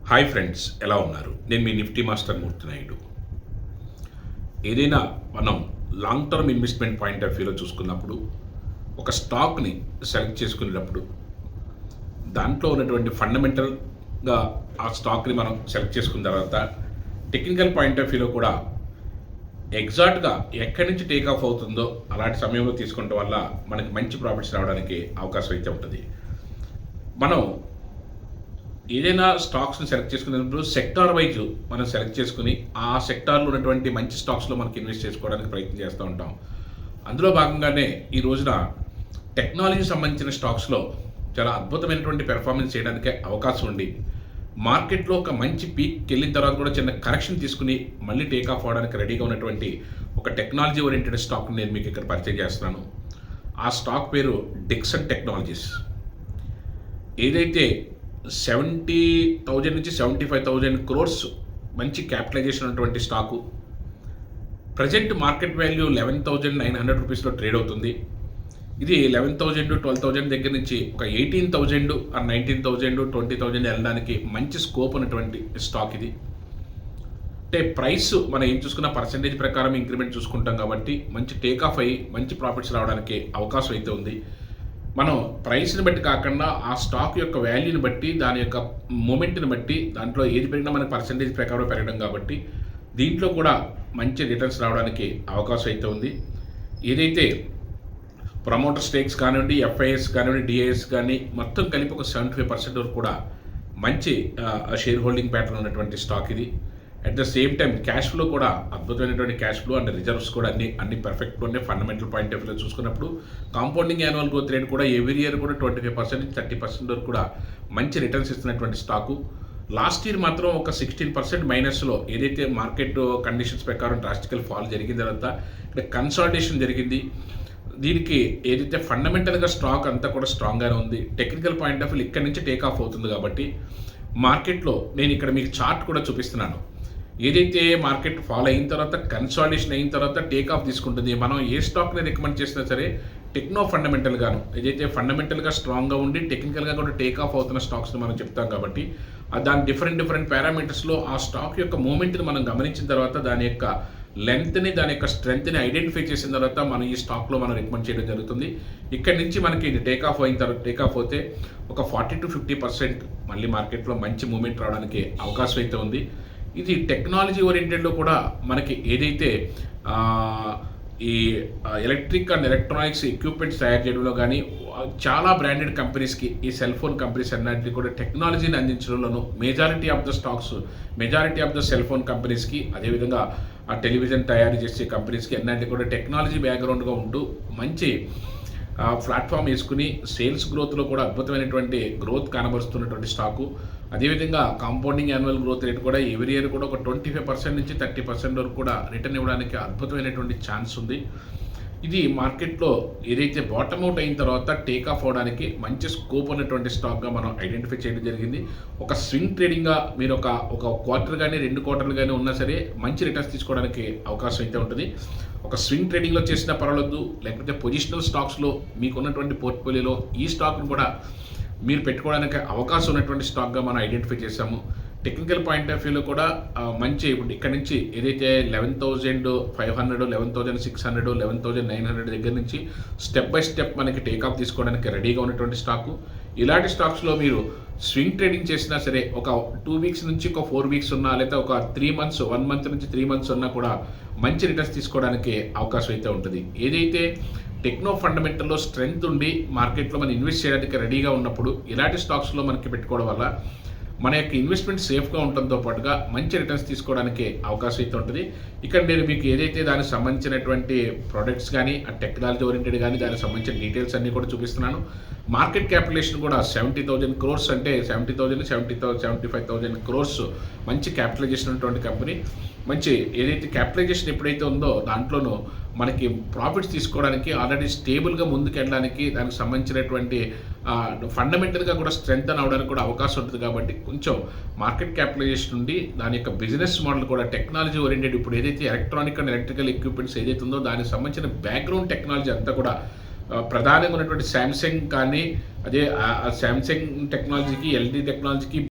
Hi friends, ఎలా ఉన్నారు? నేను మీ నిఫ్టీ మాస్టర్ మూర్తి నాయుడు. ఏదైనా మనం long term investment point of వ్యూలో చూసుకున్నప్పుడు ఒక స్టాక్ని సెలెక్ట్ చేసుకునేటప్పుడు దాంట్లో ఉన్నటువంటి ఫండమెంటల్గా ఆ స్టాక్ని మనం సెలెక్ట్ చేసుకున్న తర్వాత టెక్నికల్ పాయింట్ ఆఫ్ వ్యూలో కూడా ఎగ్జాక్ట్గా ఎక్కడి నుంచి టేక్ ఆఫ్ అవుతుందో అలాంటి సమయంలో తీసుకోవడం వల్ల మనకి మంచి ప్రాఫిట్స్ రావడానికి అవకాశం అయితే ఉంటుంది. మనం ఏదైనా స్టాక్స్ని సెలెక్ట్ చేసుకునేటప్పుడు సెక్టార్ వైజ్ మనం సెలెక్ట్ చేసుకుని ఆ సెక్టార్లో ఉన్నటువంటి మంచి స్టాక్స్లో మనకి ఇన్వెస్ట్ చేసుకోవడానికి ప్రయత్నం చేస్తూ ఉంటాం. అందులో భాగంగానే ఈ రోజున టెక్నాలజీ సంబంధించిన స్టాక్స్లో చాలా అద్భుతమైనటువంటి పెర్ఫార్మెన్స్ చేయడానికి అవకాశం ఉండి మార్కెట్లో ఒక మంచి పీక్కి వెళ్ళిన తర్వాత కూడా చిన్న కరెక్షన్ తీసుకుని మళ్ళీ టేక్ ఆఫ్ అవడానికి రెడీగా ఉన్నటువంటి ఒక టెక్నాలజీ ఓరియంటెడ్ స్టాక్ని నేను మీకు ఇక్కడ పరిచయం చేస్తున్నాను. ఆ స్టాక్ పేరు డిక్సన్ టెక్నాలజీస్. ఏదైతే 70,000 నుంచి 75,000 క్రోర్స్ మంచి క్యాపిటలైజేషన్ ఉన్నటువంటి స్టాకు ప్రజెంట్ మార్కెట్ వాల్యూ 11,900 రూపీస్లో ట్రేడ్ అవుతుంది. ఇది 11,000 12,000 దగ్గర నుంచి ఒక 18,000 ఆర్ 19,000 20,000 వెళ్ళడానికి మంచి స్కోప్ ఉన్నటువంటి స్టాక్ ఇది. అంటే ప్రైస్ మనం ఏం చూసుకున్న పర్సంటేజ్ ప్రకారం ఇంక్రిమెంట్ చూసుకుంటాం కాబట్టి మంచి టేక్ ఆఫ్ అయ్యి మంచి ప్రాఫిట్స్ రావడానికి అవకాశం అయితే ఉంది. మనం ప్రైస్ని బట్టి కాకుండా ఆ స్టాక్ యొక్క వాల్యూని బట్టి దాని యొక్క మూమెంట్ని బట్టి దాంట్లో ఏది పెరిగినా మనకి పర్సంటేజ్ ప్రకారం పెరగడం కాబట్టి దీంట్లో కూడా మంచి రిటర్న్స్ రావడానికి అవకాశం అయితే ఉంది. ఏదైతే ప్రమోటర్ స్టేక్స్ కానివ్వండి, ఎఫ్ఐఎస్ కానివ్వండి, డిఐఎస్ కానీ మొత్తం కలిపి ఒక 75% వరకు కూడా మంచి షేర్ హోల్డింగ్ ప్యాటర్న్ ఉన్నటువంటి స్టాక్ ఇది. At the same time cash flow కూడా అద్భుతమైనటువంటి క్యాష్ ఫ్లో అండ్ రిజర్వ్స్ కూడా అన్ని పర్ఫెక్ట్గా ఉన్నాయి. ఫండమెంటల్ పాయింట్ ఆఫ్ వ్యూలో చూసుకున్నప్పుడు కాంపౌండింగ్ యాన్యువల్ గ్రోత్ రేట్ కూడా ఎవ్రీ ఇయర్ కూడా 25% నుంచి 30% వరకు కూడా మంచి రిటర్న్స్ ఇస్తున్నటువంటి స్టాకు. లాస్ట్ ఇయర్ మాత్రం ఒక 16% మైనస్లో ఏదైతే మార్కెట్ కండిషన్స్ ప్రకారం డ్రాస్టికల్ ఫాల్ జరిగిన తర్వాత ఇక్కడ కన్సాలిడేషన్ జరిగింది. దీనికి ఏదైతే ఫండమెంటల్గా స్టాక్ అంతా కూడా స్ట్రాంగ్గానే ఉంది. టెక్నికల్ పాయింట్ ఆఫ్ వ్యూ ఇక్కడ నుంచి టేక్ ఆఫ్ అవుతుంది కాబట్టి మార్కెట్లో నేను ఇక్కడ మీకు చార్ట్ కూడా చూపిస్తున్నాను. ఏదైతే మార్కెట్ ఫాల్ అయిన తర్వాత కన్సాలిడేషన్ అయిన తర్వాత టేక్ ఆఫ్ తీసుకుంటుంది. మనం ఏ స్టాక్ని రికమెండ్ చేసినా సరే టెక్నో ఫండమెంటల్గాను ఏదైతే ఫండమెంటల్గా స్ట్రాంగ్గా ఉండి టెక్నికల్గా కూడా టేక్ ఆఫ్ అవుతున్న స్టాక్స్ని మనం చెప్తాం కాబట్టి దాని డిఫరెంట్ పారామీటర్స్లో ఆ స్టాక్ యొక్క మూమెంట్ని మనం గమనించిన తర్వాత దాని యొక్క లెంత్ని దాని యొక్క స్ట్రెంగ్త్ని ఐడెంటిఫై చేసిన తర్వాత మనం ఈ స్టాక్లో మనం రికమెండ్ చేయడం జరుగుతుంది. ఇక్కడి నుంచి మనకి ఇది టేక్ ఆఫ్ అయిన తర్వాత టేక్ ఆఫ్ అవుతే ఒక 40 to 50% మళ్ళీ మార్కెట్లో మంచి మూమెంట్ రావడానికి అవకాశం అయితే ఉంది. ఇది టెక్నాలజీ ఓరియంటెడ్లో కూడా మనకి ఏదైతే ఈ ఎలక్ట్రిక్ అండ్ ఎలక్ట్రానిక్స్ ఎక్విప్మెంట్స్ తయారు చేయడంలో కానీ చాలా బ్రాండెడ్ కంపెనీస్కి ఈ సెల్ ఫోన్ కంపెనీస్ అన్నింటినీ కూడా టెక్నాలజీని అందించడంలోనూ majority of the cell phone కంపెనీస్కి అదేవిధంగా ఆ టెలివిజన్ తయారు చేసే కంపెనీస్కి అన్నింటినీ కూడా టెక్నాలజీ బ్యాక్గ్రౌండ్గా ఉంటూ మంచి ప్లాట్ఫామ్ వేసుకుని సేల్స్ గ్రోత్లో కూడా అద్భుతమైనటువంటి గ్రోత్ కనబరుస్తున్నటువంటి స్టాకు. అదేవిధంగా కాంపౌండింగ్ యాన్యువల్ గ్రోత్ రేట్ కూడా ఎవ్రీ ఇయర్ కూడా ఒక 25% నుంచి 30% వరకు కూడా రిటర్న్ ఇవ్వడానికి అద్భుతమైనటువంటి ఛాన్స్ ఉంది. ఇది మార్కెట్లో ఏదైతే బాటమ్ అవుట్ అయిన తర్వాత టేక్ ఆఫ్ అవడానికి మంచి స్కోప్ ఉన్నటువంటి స్టాక్గా మనం ఐడెంటిఫై చేయడం జరిగింది. ఒక స్వింగ్ ట్రేడింగ్గా మీరు ఒక క్వార్టర్ కానీ 2 క్వార్టర్లు కానీ ఉన్నా సరే మంచి రిటర్న్స్ తీసుకోవడానికి అవకాశం అయితే ఉంటుంది. ఒక స్వింగ్ ట్రేడింగ్లో చేసినా పర్వాలేదు, లేకపోతే పొజిషనల్ స్టాక్స్లో మీకున్నటువంటి పోర్ట్ఫోలియోలో ఈ స్టాక్ను కూడా మీరు పెట్టుకోవడానికి అవకాశం ఉన్నటువంటి స్టాక్గా మనం ఐడెంటిఫై చేశాము. టెక్నికల్ పాయింట్ ఆఫ్ వ్యూలో కూడా మంచి ఇప్పుడు ఇక్కడ నుంచి ఏదైతే 11,500 11,600 11,900 దగ్గర నుంచి స్టెప్ బై స్టెప్ మనకి టేక్ ఆఫ్ తీసుకోవడానికి రెడీగా ఉన్నటువంటి స్టాకు. ఇలాంటి స్టాక్స్లో మీరు స్వింగ్ ట్రేడింగ్ చేసినా సరే ఒక 2 వీక్స్ నుంచి ఒక 4 వీక్స్ ఉన్నా లేదా ఒక 3 మంత్స్ 1 మంత్ నుంచి 3 మంత్స్ ఉన్నా కూడా మంచి రిటర్న్స్ తీసుకోవడానికి అవకాశం అయితే ఉంటుంది. ఏదైతే టెక్నో ఫండమెంటల్లో స్ట్రెంగ్త్ ఉండి మార్కెట్లో మనం ఇన్వెస్ట్ చేయడానికి రెడీగా ఉన్నప్పుడు ఇలాంటి స్టాక్స్లో మనకి పెట్టుకోవడం వల్ల మన యొక్క ఇన్వెస్ట్మెంట్ సేఫ్గా ఉండటంతో పాటుగా మంచి రిటర్న్స్ తీసుకోవడానికి అవకాశం అయితే ఉంటుంది. ఇక్కడ నేను మీకు ఏదైతే దానికి సంబంధించినటువంటి ప్రోడక్ట్స్ కానీ ఆ టెక్నాలజీ ఓరియంటెడ్ కానీ దానికి సంబంధించిన డీటెయిల్స్ అన్నీ కూడా చూపిస్తున్నాను. మార్కెట్ క్యాపిటలేషన్ కూడా 70,000 క్రోర్స్ అంటే 70,000 75,000 క్రోర్స్ మంచి క్యాపిటలైజేషన్ ఉన్నటువంటి కంపెనీ. మంచి ఏదైతే క్యాపిటలైజేషన్ ఎప్పుడైతే ఉందో దాంట్లోనూ మనకి ప్రాఫిట్స్ తీసుకోవడానికి ఆల్రెడీ స్టేబుల్గా ముందుకెళ్ళడానికి దానికి సంబంధించినటువంటి ఫండమెంటల్గా కూడా స్ట్రెంగ్త్ అవడానికి కూడా అవకాశం ఉంటుంది. కాబట్టి కొంచెం మార్కెట్ క్యాపిటలైజేషన్ ఉండి దాని యొక్క బిజినెస్ మోడల్ కూడా టెక్నాలజీ ఓరియంటెడ్ ఇప్పుడు ఏదైతే ఎలక్ట్రానిక్ అండ్ ఎలక్ట్రికల్ ఎక్విప్మెంట్స్ ఏదైతే ఉందో దానికి సంబంధించిన బ్యాక్గ్రౌండ్ టెక్నాలజీ అంతా కూడా ప్రధానంగా ఉన్నటువంటి శాంసంగ్ కానీ అదే శాంసంగ్ టెక్నాలజీకి ఎల్జీ టెక్నాలజీకి